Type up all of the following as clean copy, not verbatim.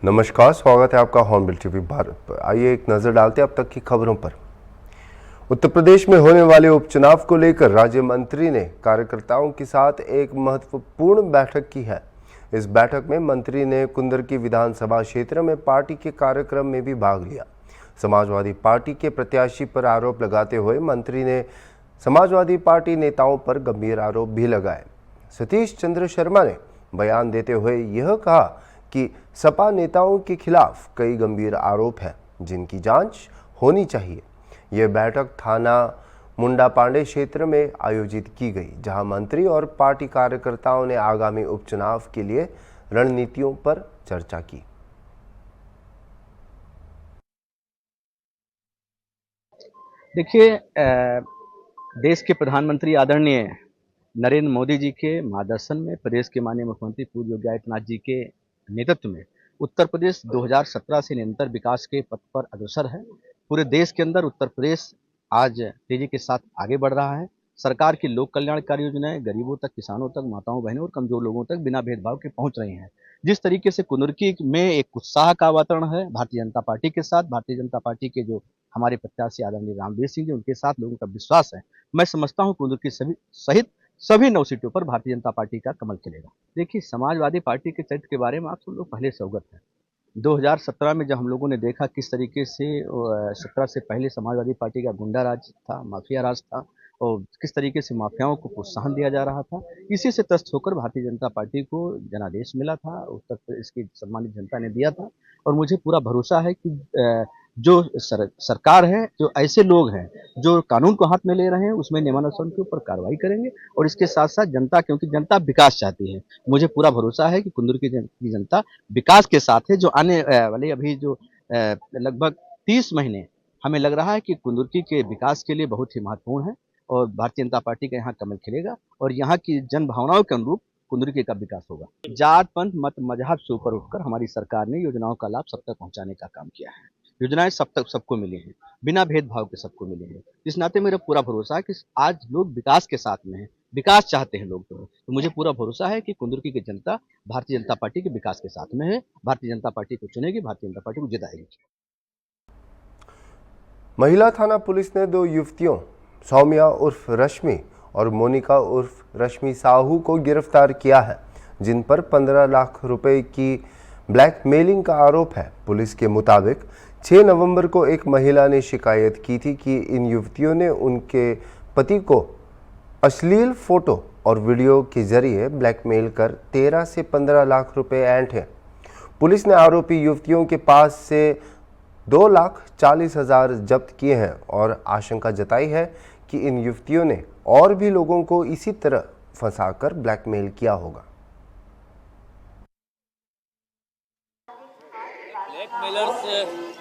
नमस्कार, स्वागत है आपका हॉर्नबिल टीवी भारत पर। आइए एक नजर डालते हैं अब तक की खबरों पर। उत्तर प्रदेश में होने वाले उपचुनाव को लेकर राज्य मंत्री ने कार्यकर्ताओं के साथ एक महत्वपूर्ण बैठक की है। इस बैठक में मंत्री ने कुंदरकी विधानसभा क्षेत्र में पार्टी के कार्यक्रम में भी भाग लिया। समाजवादी पार्टी के प्रत्याशी पर आरोप लगाते हुए मंत्री ने समाजवादी पार्टी नेताओं पर गंभीर आरोप भी लगाए। सतीश चंद्र शर्मा ने बयान देते हुए यह कहा कि सपा नेताओं के खिलाफ कई गंभीर आरोप हैं जिनकी जांच होनी चाहिए। यह बैठक थाना मुंडा पांडे क्षेत्र में आयोजित की गई, जहां मंत्री और पार्टी कार्यकर्ताओं ने आगामी उपचुनाव के लिए रणनीतियों पर चर्चा की। देखिए, देश के प्रधानमंत्री आदरणीय नरेंद्र मोदी जी के मार्गदर्शन में प्रदेश के माननीय मुख्यमंत्री पूज्य योगी आदित्यनाथ जी के नेतृत्व में उत्तर प्रदेश 2017 से निरंतर विकास के पथ पर अग्रसर है। पूरे देश के अंदर उत्तर प्रदेश आज तेजी के साथ आगे बढ़ रहा है। सरकार की लोक कल्याणकारी योजनाएं गरीबों तक, किसानों तक, माताओं बहनों और कमजोर लोगों तक बिना भेदभाव के पहुंच रही हैं। जिस तरीके से कुंदरकी में एक उत्साह का वातावरण है भारतीय जनता पार्टी के साथ, भारतीय जनता पार्टी के जो हमारे प्रत्याशी आदरणीय रामवीर सिंह जी, उनके साथ लोगों का विश्वास है। मैं समझता हूं कुंदरकी सहित सभी 9 सीटों पर भारतीय जनता पार्टी का कमल खिलेगा। देखिए, समाजवादी पार्टी के चरित्र के बारे में आप सब लोग पहले से अवगत हैं। 2017 में जब हम लोगों ने देखा किस तरीके से 17 से पहले समाजवादी पार्टी का गुंडा राज था, माफिया राज था और किस तरीके से माफियाओं को प्रोत्साहन दिया जा रहा था, इसी से त्रस्त होकर भारतीय जनता पार्टी को जनादेश मिला था, उत्तर प्रदेश की सम्मानित जनता ने दिया था। और मुझे पूरा भरोसा है कि जो सरकार है, जो ऐसे लोग हैं जो कानून को हाथ में ले रहे हैं, उसमें नियमानुसार के ऊपर कार्रवाई करेंगे। और इसके साथ साथ जनता, क्योंकि जनता विकास चाहती है, मुझे पूरा भरोसा है कि कुंदरकी की जनता विकास के साथ है। जो आने वाले अभी जो लगभग 30 महीने हमें लग रहा है कि कुंदरकी के विकास के लिए बहुत ही महत्वपूर्ण है और भारतीय जनता पार्टी का यहाँ कमल खिलेगा और यहाँ की जन भावनाओं के अनुरूप कुंदरकी का विकास होगा। जात, पंथ, मत, मजहब से ऊपर उठकर हमारी सरकार ने योजनाओं का लाभ सब तक पहुंचाने का काम किया है। योजनाएं सब तक सबको मिली हैं, बिना भेदभाव के सबको मिली हैं। इस नाते मेरा पूरा भरोसा है कि आज लोग विकास के साथ में हैं, विकास चाहते हैं लोग। तो मुझे पूरा भरोसा है कि कुंदरकी की जनता भारतीय जनता पार्टी के विकास के साथ में है, भारतीय जनता पार्टी को चुनेगी, भारतीय जनता पार्टी को जिताएगी। महिला थाना पुलिस ने 2 युवतियों सौम्या उर्फ रश्मि और मोनिका उर्फ रश्मि साहू को गिरफ्तार किया है, जिन पर 15 लाख रुपए की ब्लैकमेलिंग का आरोप है। पुलिस के मुताबिक 6 नवंबर को एक महिला ने शिकायत की थी कि इन युवतियों ने उनके पति को अश्लील फोटो और वीडियो के जरिए ब्लैकमेल कर 13 से 15 लाख रुपए ऐंठे। पुलिस ने आरोपी युवतियों के पास से 2,40,000 जब्त किए हैं और आशंका जताई है कि इन युवतियों ने और भी लोगों को इसी तरह फंसाकर ब्लैकमेल किया होगा। ब्लैकमेलर्स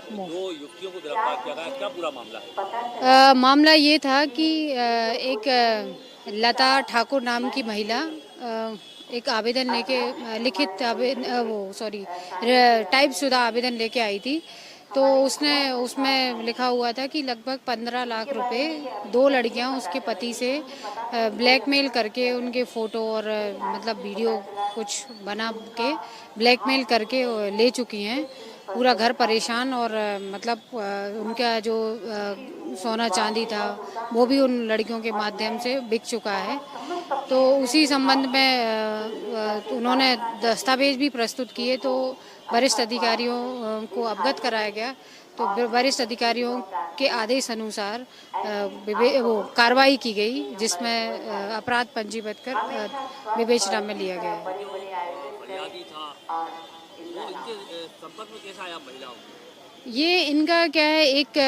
2 युवतियों को गिरफ्तार किया गया, क्या पूरा मामला है? मामला ये था कि एक लता ठाकुर नाम की महिला एक आवेदन लेके लिखित टाइपशुदा आवेदन लेके आई थी। तो उसने उसमें लिखा हुआ था कि लगभग 15 लाख रुपए 2 लड़कियां उसके पति से ब्लैकमेल करके उनके फ़ोटो और मतलब वीडियो कुछ बना के ब्लैकमेल करके ले चुकी हैं। पूरा घर परेशान और मतलब उनका जो सोना चांदी था वो भी उन लड़कियों के माध्यम से बिक चुका है। तो उसी संबंध में उन्होंने दस्तावेज भी प्रस्तुत किए, तो वरिष्ठ अधिकारियों को अवगत कराया गया। तो वरिष्ठ अधिकारियों के आदेश अनुसार वो कार्रवाई की गई, जिसमें अपराध पंजीबद्ध कर विवेचना में लिया गया है। संपर्क में कैसा आया महिलाओं? ये इनका क्या है, एक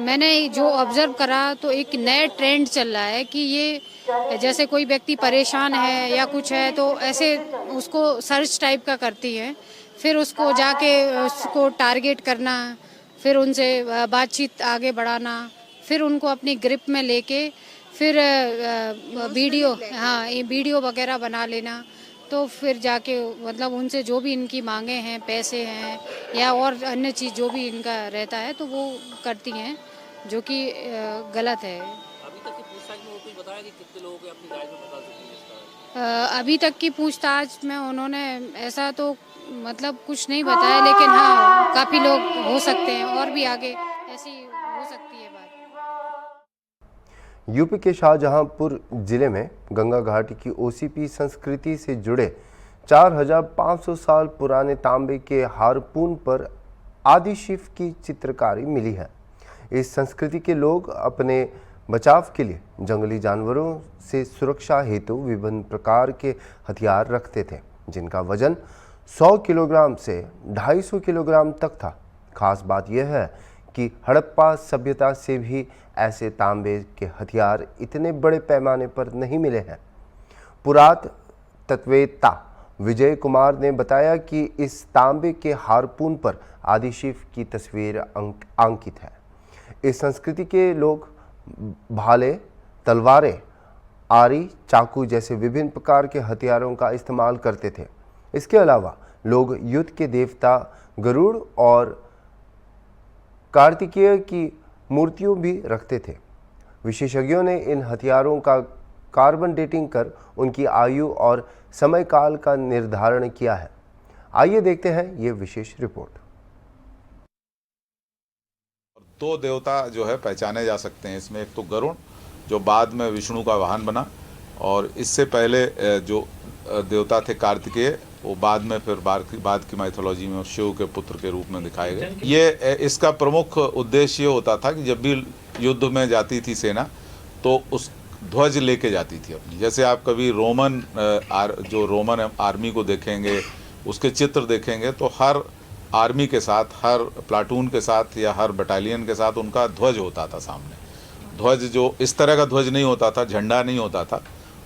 मैंने जो ऑब्जर्व करा तो एक नया ट्रेंड चल रहा है कि ये जैसे कोई व्यक्ति परेशान है या कुछ है तो ऐसे उसको सर्च टाइप का करती हैं, फिर उसको जाके उसको टारगेट करना, फिर उनसे बातचीत आगे बढ़ाना, फिर उनको अपनी ग्रिप में लेके फिर वीडियो वगैरह बना लेना। तो फिर जाके मतलब उनसे जो भी इनकी मांगे हैं, पैसे हैं या और अन्य चीज़ जो भी इनका रहता है तो वो करती हैं, जो कि गलत है। अभी तक की पूछताछ में वो कुछ बताया कि कितने लोगों को अपनी जायज में फंसा चुकी है इस तरह? अभी तक की पूछताछ में उन्होंने ऐसा तो मतलब कुछ नहीं बताया, लेकिन हाँ काफ़ी लोग हो सकते हैं और भी आगे ऐसी हो सकती है बात। यूपी के शाहजहांपुर जिले में गंगा घाटी की ओसीपी संस्कृति से जुड़े 4500 साल पुराने तांबे के हारपून पर आदिशिव की चित्रकारी मिली है। इस संस्कृति के लोग अपने बचाव के लिए जंगली जानवरों से सुरक्षा हेतु विभिन्न प्रकार के हथियार रखते थे, जिनका वजन 100 किलोग्राम से 250 किलोग्राम तक था। खास बात यह है कि हड़प्पा सभ्यता से भी ऐसे तांबे के हथियार इतने बड़े पैमाने पर नहीं मिले हैं। पुरातत्ववेत्ता विजय कुमार ने बताया कि इस तांबे के हारपून पर आदिशिव की तस्वीर अंकित है। इस संस्कृति के लोग भाले, तलवारें, आरी, चाकू जैसे विभिन्न प्रकार के हथियारों का इस्तेमाल करते थे। इसके अलावा लोग युद्ध के देवता गरुड़ और कार्तिकेय की मूर्तियों भी रखते थे। विशेषज्ञों ने इन हथियारों का कार्बन डेटिंग कर उनकी आयु और समय काल का निर्धारण किया है। आइए देखते हैं ये विशेष रिपोर्ट। दो देवता जो है पहचाने जा सकते हैं इसमें। एक तो गरुड़ जो बाद में विष्णु का वाहन बना, और इससे पहले जो देवता थे कार्तिकेय, वो बाद में फिर बाद की माइथोलॉजी में शिव के पुत्र के रूप में दिखाए गए। ये इसका प्रमुख उद्देश्य ये होता था कि जब भी युद्ध में जाती थी सेना तो उस ध्वज लेके जाती थी अपनी। जैसे आप कभी रोमन आर्मी को देखेंगे, उसके चित्र देखेंगे, तो हर आर्मी के साथ, हर प्लाटून के साथ या हर बटालियन के साथ उनका ध्वज होता था सामने। ध्वज जो इस तरह का ध्वज नहीं होता था, झंडा नहीं होता था,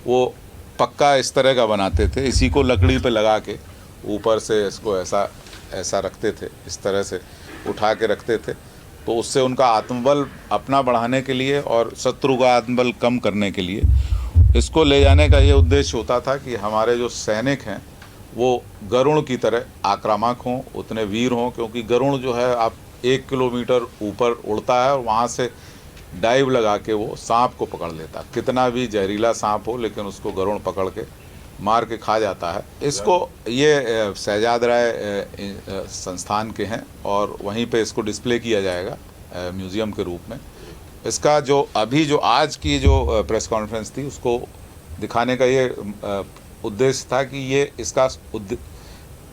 वो पक्का इस तरह का बनाते थे। इसी को लकड़ी पे लगा के ऊपर से इसको ऐसा रखते थे, इस तरह से उठा के रखते थे। तो उससे उनका आत्मबल अपना बढ़ाने के लिए और शत्रु का आत्मबल कम करने के लिए इसको ले जाने का ये उद्देश्य होता था कि हमारे जो सैनिक हैं वो गरुड़ की तरह आक्रामक हों, उतने वीर हों। क्योंकि गरुड़ जो है आप 1 किलोमीटर ऊपर उड़ता है और वहाँ से डाइव लगा के वो सांप को पकड़ लेता। कितना भी जहरीला सांप हो, लेकिन उसको गरुड़ पकड़ के मार के खा जाता है। इसको ये शहजाद राय संस्थान के हैं और वहीं पे इसको डिस्प्ले किया जाएगा म्यूज़ियम के रूप में। इसका जो आज की जो प्रेस कॉन्फ्रेंस थी उसको दिखाने का ये उद्देश्य था कि ये इसका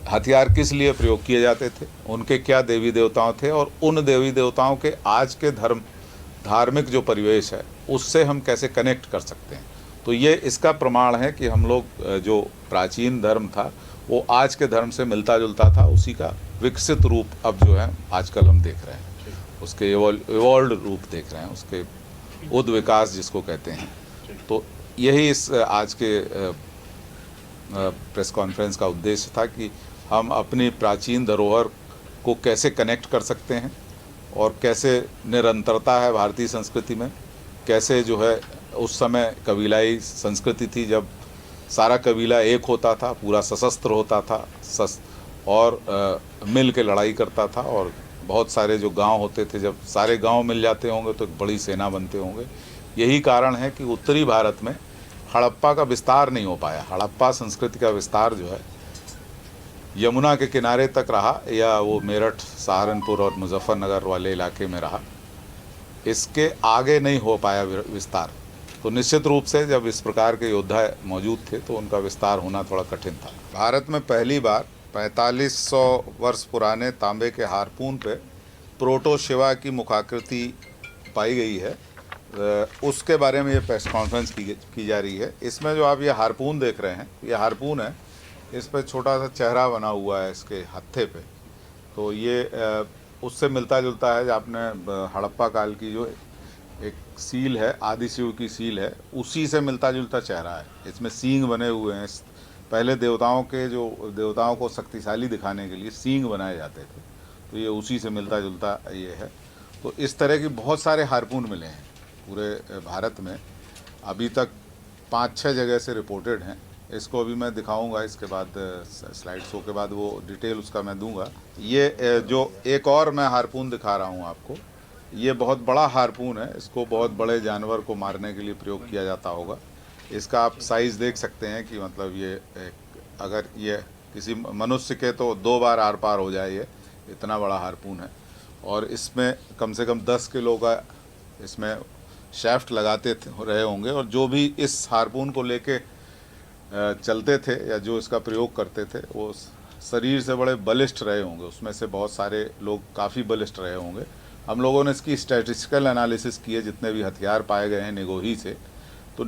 हथियार किस लिए प्रयोग किए जाते थे, उनके क्या देवी देवताओं थे, और उन देवी देवताओं के आज के धार्मिक जो परिवेश है उससे हम कैसे कनेक्ट कर सकते हैं। तो ये इसका प्रमाण है कि हम लोग जो प्राचीन धर्म था वो आज के धर्म से मिलता जुलता था। उसी का विकसित रूप अब जो है आजकल हम देख रहे हैं, उसके इवॉल्व्ड रूप देख रहे हैं, उसके उद विकास जिसको कहते हैं। तो यही इस आज के प्रेस कॉन्फ्रेंस का उद्देश्य था कि हम अपनी प्राचीन धरोहर को कैसे कनेक्ट कर सकते हैं और कैसे निरंतरता है भारतीय संस्कृति में, कैसे जो है उस समय कबीलाई संस्कृति थी जब सारा कबीला एक होता था, पूरा सशस्त्र होता था और मिल के लड़ाई करता था, और बहुत सारे जो गांव होते थे, जब सारे गांव मिल जाते होंगे तो एक बड़ी सेना बनते होंगे। यही कारण है कि उत्तरी भारत में हड़प्पा का विस्तार नहीं हो पाया। हड़प्पा संस्कृति का विस्तार जो है यमुना के किनारे तक रहा, या वो मेरठ, सहारनपुर और मुजफ्फरनगर वाले इलाके में रहा। इसके आगे नहीं हो पाया विस्तार। तो निश्चित रूप से जब इस प्रकार के योद्धा मौजूद थे तो उनका विस्तार होना थोड़ा कठिन था। भारत में पहली बार 4500 वर्ष पुराने तांबे के हारपून पे प्रोटो शिवा की मुखाकृति पाई गई है। उसके बारे में ये प्रेस कॉन्फ्रेंस की जा रही है। इसमें जो आप ये हारपून देख रहे हैं, ये हारपून है, इस पर छोटा सा चेहरा बना हुआ है इसके हत्थे पे। तो ये उससे मिलता जुलता है। आपने हड़प्पा काल की जो एक सील है, आदिशिव की सील है, उसी से मिलता जुलता चेहरा है। इसमें सींग बने हुए हैं। पहले देवताओं को शक्तिशाली दिखाने के लिए सींग बनाए जाते थे, तो ये उसी से मिलता जुलता ये है। तो इस तरह की बहुत सारे हारपून मिले हैं पूरे भारत में। अभी तक 5-6 जगह से रिपोर्टेड हैं। इसको अभी मैं दिखाऊंगा, इसके बाद स्लाइड शो के बाद वो डिटेल उसका मैं दूंगा। ये जो एक और मैं हारपून दिखा रहा हूँ आपको, ये बहुत बड़ा हारपून है। इसको बहुत बड़े जानवर को मारने के लिए प्रयोग किया जाता होगा। इसका आप साइज़ देख सकते हैं कि मतलब ये अगर ये किसी मनुष्य के तो 2 बार आर पार हो जाए, ये इतना बड़ा हारपून है। और इसमें कम से कम 10 किलो का इसमें शैफ्ट लगाते रहे होंगे, और जो भी इस हारपून को लेके चलते थे या जो इसका प्रयोग करते थे वो शरीर से बड़े बलिष्ठ रहे होंगे। उसमें से बहुत सारे लोग काफ़ी बलिष्ठ रहे होंगे। हम लोगों ने इसकी स्टैटिस्टिकल एनालिसिस की है, जितने भी हथियार पाए गए हैं निगोही से, तो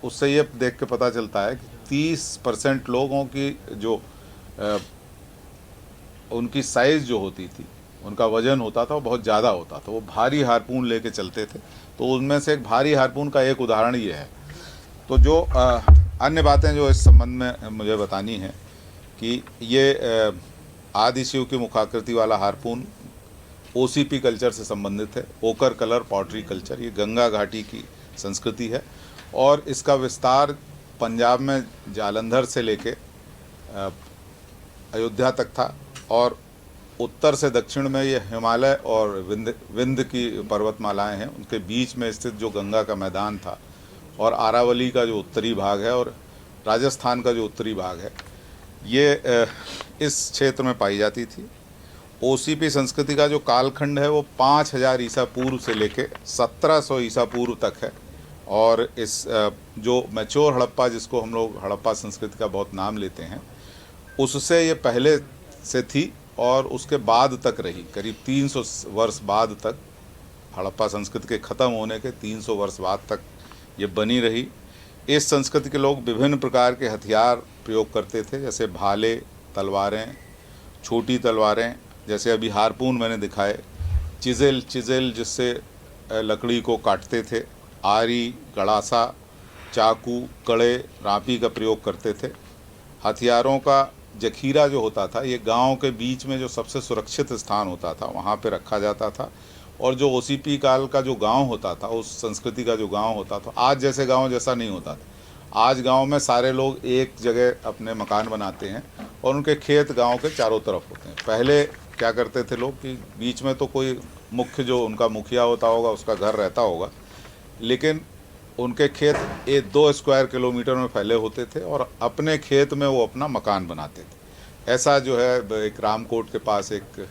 उससे ये देख के पता चलता है कि 30% लोगों की जो उनकी साइज़ जो होती थी, उनका वजन होता था, वो बहुत ज़्यादा होता था। वो भारी हारपून लेके चलते थे। तो उनमें से एक भारी हारपून का एक उदाहरण ये है। तो जो अन्य बातें जो इस संबंध में मुझे बतानी है कि ये आदि शिव की मुखाकृति वाला हारपून OCP कल्चर से संबंधित है, ओकर कलर पॉटरी कल्चर। ये गंगा घाटी की संस्कृति है और इसका विस्तार पंजाब में जालंधर से लेके अयोध्या तक था, और उत्तर से दक्षिण में ये हिमालय और विंध्य की पर्वतमालाएं हैं, उनके बीच में स्थित जो गंगा का मैदान था, और अरावली का जो उत्तरी भाग है और राजस्थान का जो उत्तरी भाग है, ये इस क्षेत्र में पाई जाती थी। OCP संस्कृति का जो कालखंड है वो 5000 ईसा पूर्व से लेके 1700 ईसा पूर्व तक है। और इस जो मैच्योर हड़प्पा, जिसको हम लोग हड़प्पा संस्कृति का बहुत नाम लेते हैं, उससे ये पहले से थी और उसके बाद तक रही। करीब 300 वर्ष बाद तक, हड़प्पा संस्कृति के ख़त्म होने के 300 वर्ष बाद तक ये बनी रही। इस संस्कृति के लोग विभिन्न प्रकार के हथियार प्रयोग करते थे, जैसे भाले, तलवारें, छोटी तलवारें, जैसे अभी हारपून मैंने दिखाए, चिज़ल जिससे लकड़ी को काटते थे, आरी, गड़ासा, चाकू, कड़े, रापी का प्रयोग करते थे। हथियारों का जखीरा जो होता था, ये गांव के बीच में जो सबसे सुरक्षित स्थान होता था वहाँ पे रखा जाता था। और जो OCP काल का जो गांव होता था, उस संस्कृति का जो गांव होता था, आज जैसे गांव जैसा नहीं होता था। आज गांव में सारे लोग एक जगह अपने मकान बनाते हैं और उनके खेत गांव के चारों तरफ होते हैं। पहले क्या करते थे लोग कि बीच में तो कोई मुख्य जो उनका मुखिया होता होगा, उसका घर रहता होगा, लेकिन उनके खेत 1-2 स्क्वायर किलोमीटर में फैले होते थे और अपने खेत में वो अपना मकान बनाते थे। ऐसा जो है, एक रामकोट के पास एक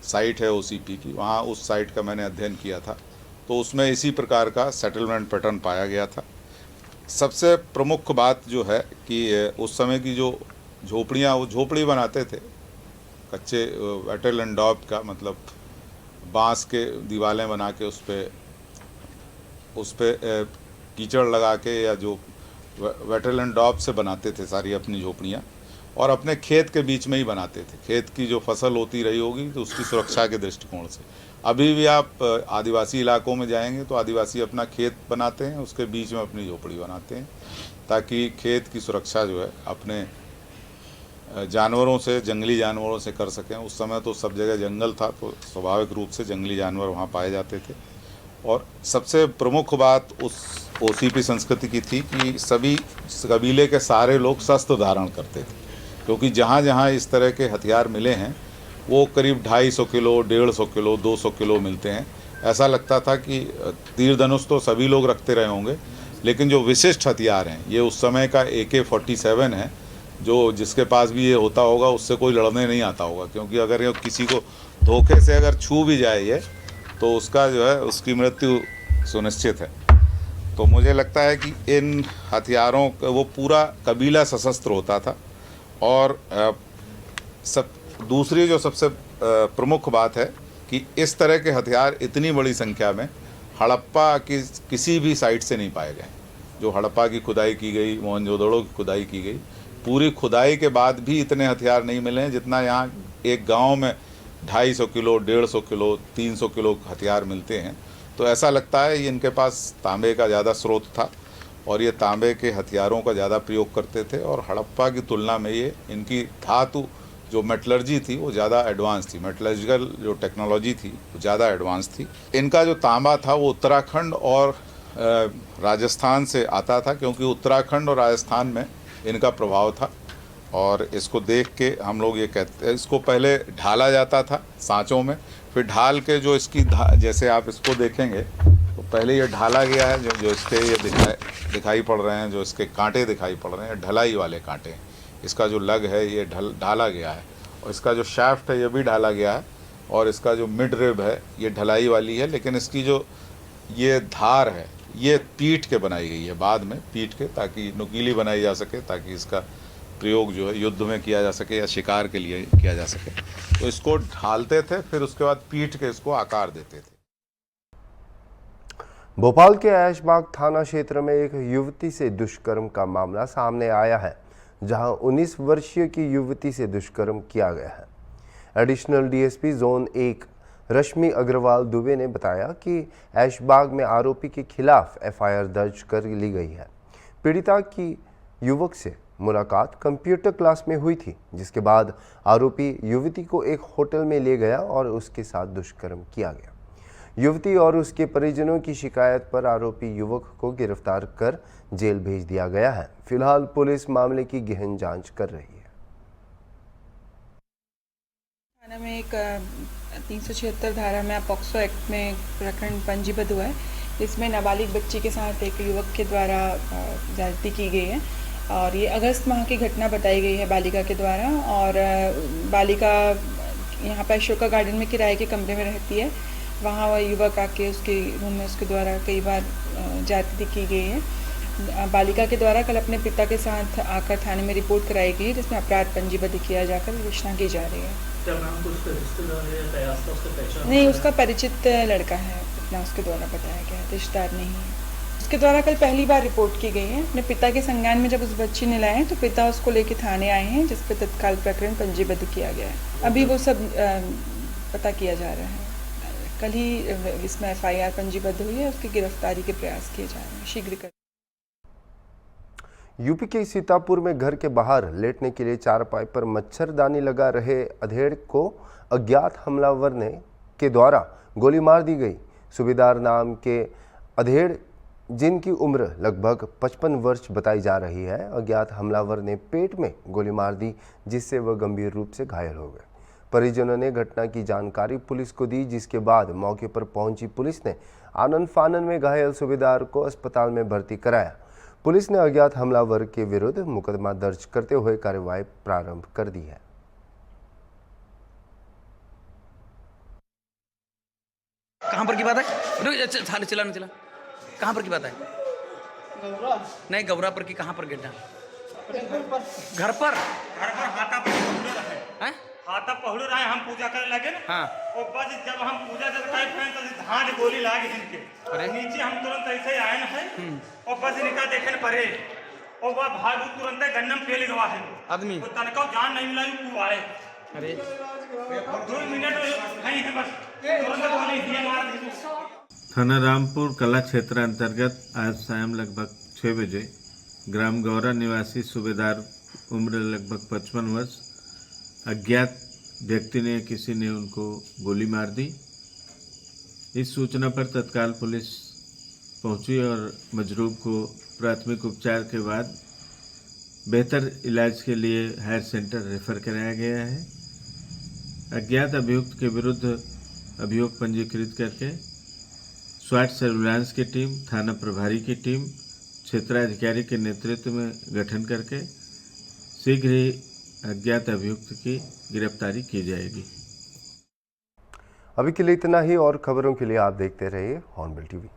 साइट है OCP की, वहाँ उस साइट का मैंने अध्ययन किया था, तो उसमें इसी प्रकार का सेटलमेंट पैटर्न पाया गया था। सबसे प्रमुख बात जो है कि उस समय की जो झोपड़ियाँ, वो झोपड़ी बनाते थे कच्चे वेटल एंड डॉब का, मतलब बांस के दीवारें बना के उस पे कीचड़ लगा के, या जो वेटल एंड डॉब से बनाते थे सारी अपनी झोपड़ियाँ, और अपने खेत के बीच में ही बनाते थे। खेत की जो फसल होती रही होगी तो उसकी सुरक्षा के दृष्टिकोण से। अभी भी आप आदिवासी इलाकों में जाएंगे तो आदिवासी अपना खेत बनाते हैं, उसके बीच में अपनी झोपड़ी बनाते हैं, ताकि खेत की सुरक्षा जो है अपने जानवरों से, जंगली जानवरों से कर सकें। उस समय तो सब जगह जंगल था, तो स्वाभाविक रूप से जंगली जानवर वहाँ पाए जाते थे। और सबसे प्रमुख बात उस OCP संस्कृति की थी कि सभी कबीले के सारे लोग शस्त्र धारण करते थे, क्योंकि जहाँ जहाँ इस तरह के हथियार मिले हैं वो करीब 250 किलो, 150 किलो, 200 किलो मिलते हैं। ऐसा लगता था कि तीर धनुष तो सभी लोग रखते रहे होंगे, लेकिन जो विशिष्ट हथियार हैं, ये उस समय का AK-47 है, जो जिसके पास भी ये होता होगा उससे कोई लड़ने नहीं आता होगा, क्योंकि अगर ये किसी को धोखे से अगर छू भी जाए ये, तो उसका जो है उसकी मृत्यु सुनिश्चित है। तो मुझे लगता है कि इन हथियारों का वो पूरा कबीला सशस्त्र होता था। और दूसरी जो सबसे प्रमुख बात है कि इस तरह के हथियार इतनी बड़ी संख्या में हड़प्पा की किसी भी साइट से नहीं पाए गए। जो हड़प्पा की खुदाई की गई, मोहनजोदड़ो की खुदाई की गई, पूरी खुदाई के बाद भी इतने हथियार नहीं मिले हैं जितना यहाँ एक गांव में 250 किलो, 150 किलो, 300 किलो हथियार मिलते हैं। तो ऐसा लगता है इनके पास तांबे का ज़्यादा स्रोत था और ये तांबे के हथियारों का ज़्यादा प्रयोग करते थे। और हड़प्पा की तुलना में ये इनकी धातु जो मेटलर्जी थी वो ज़्यादा एडवांस थी, मेटलर्जिकल जो टेक्नोलॉजी थी वो ज़्यादा एडवांस थी। इनका जो तांबा था वो उत्तराखंड और राजस्थान से आता था, क्योंकि उत्तराखंड और राजस्थान में इनका प्रभाव था। और इसको देख के हम लोग ये कहते हैं, इसको पहले ढाला जाता था सांचों में, फिर ढाल के जो इसकी जैसे आप इसको देखेंगे तो पहले ये ढाला गया है, जो इसके ये दिखाई पड़ रहे हैं, जो इसके कांटे दिखाई पड़ रहे हैं, ढलाई वाले कांटे। इसका जो लग है ये ढाला गया है, और इसका जो शाफ्ट है ये भी ढाला गया है, और इसका जो मिड रिब है ये ढलाई वाली है। लेकिन इसकी जो ये धार है ये पीट के बनाई गई है, बाद में पीट के, ताकि नुकीली बनाई जा सके, ताकि इसका प्रयोग जो है युद्ध में किया जा सके या शिकार के लिए किया जा सके। तो इसको ढालते थे, फिर उसके बाद पीट के इसको आकार देते थे। भोपाल के ऐशबाग थाना क्षेत्र में एक युवती से दुष्कर्म का मामला सामने आया है, जहां 19 वर्षीय की युवती से दुष्कर्म किया गया है। एडिशनल डीएसपी जोन 1 रश्मि अग्रवाल दुबे ने बताया कि ऐशबाग में आरोपी के खिलाफ एफआईआर दर्ज कर ली गई है। पीड़िता की युवक से मुलाकात कंप्यूटर क्लास में हुई थी, जिसके बाद आरोपी युवती को एक होटल में ले गया और उसके साथ दुष्कर्म किया गया। युवती और उसके परिजनों की शिकायत पर आरोपी युवक को गिरफ्तार कर जेल भेज दिया गया है। फिलहाल पुलिस मामले की गहन जांच कर रही है। थाना में एक 376 धारा में पॉक्सो एक्ट में प्रकरण पंजीबद्ध हुआ है। इसमें नाबालिग बच्ची के साथ एक युवक के द्वारा ज्यादती की गई है, और ये अगस्त माह की घटना बताई गई है बालिका के द्वारा। और बालिका यहाँ पर अशोका गार्डन में किराए के कमरे में रहती है। वहाँ वह युवक आके उसके रूम में उसके द्वारा कई बार ज्यादती की गई है। बालिका के द्वारा कल अपने पिता के साथ आकर थाने में रिपोर्ट कराई गई, जिसमें अपराध पंजीबद्ध किया जाकर विवेचना की जा रही है। नहीं, उसका परिचित लड़का है, इतना उसके द्वारा बताया गया है, रिश्तेदार नहीं है। उसके द्वारा कल पहली बार रिपोर्ट की गई है। अपने पिता के संज्ञान में जब उस बच्ची ने लाए तो पिता उसको लेके थाने आए हैं, जिस पर तत्काल प्रकरण पंजीबद्ध किया गया है। अभी वो सब पता किया जा रहा है। कल ही इसमें एफआईआर पंजीबद्ध हुई है, उसकी गिरफ्तारी के प्रयास किए जा रहे हैं शीघ्र कर। यूपी के सीतापुर में घर के बाहर लेटने के लिए चारपाई पर मच्छरदानी लगा रहे अधेड़ को अज्ञात हमलावर के द्वारा गोली मार दी गई। सूबेदार नाम के अधेड़, जिनकी उम्र लगभग 55 वर्ष बताई जा रही है, अज्ञात हमलावर ने पेट में गोली मार दी, जिससे वह गंभीर रूप से घायल हो गए। परिजनों ने घटना की जानकारी पुलिस को दी, जिसके बाद मौके पर पहुंची पुलिस ने आनन फानन में घायल सूबेदार को अस्पताल में भर्ती कराया। पुलिस ने अज्ञात हमलावर के विरुद्ध मुकदमा दर्ज करते हुए कार्रवाई प्रारंभ कर दी है। कहाँ पर की बात है? चला न चला। कहाँ पर की बात है? गौरा नहीं, गौरा पर की कहाँ पर गिरना? घर पर हाथा पहुड़ रहे हम पूजा करने लगे ना। हाँ। और बस जब हम पूजा जब कर रहे तो धान गोली लागे इनके। अरे नीचे हम तुरंत ऐसे आए ना है, और बस इनका देखे न परे, और वह भाग तुरंत गन्नम फेल गवा है आदमी, वो तनका जान नहीं मिला क्यों आए। अरे 2 मिनट नहीं है, बस तुरंत गोली दिए मार दी। थाना रामपुर कला क्षेत्र अंतर्गत आज शाम लगभग 6 बजे ग्राम गौरा निवासी सूबेदार उम्र लगभग 55 वर्ष अज्ञात व्यक्ति ने किसी ने उनको गोली मार दी। इस सूचना पर तत्काल पुलिस पहुंची और मजरूब को प्राथमिक उपचार के बाद बेहतर इलाज के लिए हायर सेंटर रेफर कराया गया है। अज्ञात अभियुक्त के विरुद्ध अभियोग पंजीकृत करके स्वाट सर्विलांस की टीम, थाना प्रभारी की टीम, क्षेत्राधिकारी के नेतृत्व में गठन करके शीघ्र ही अज्ञात अभियुक्त की गिरफ्तारी की जाएगी। अभी के लिए इतना ही, और खबरों के लिए आप देखते रहिए हॉर्नबिल टीवी।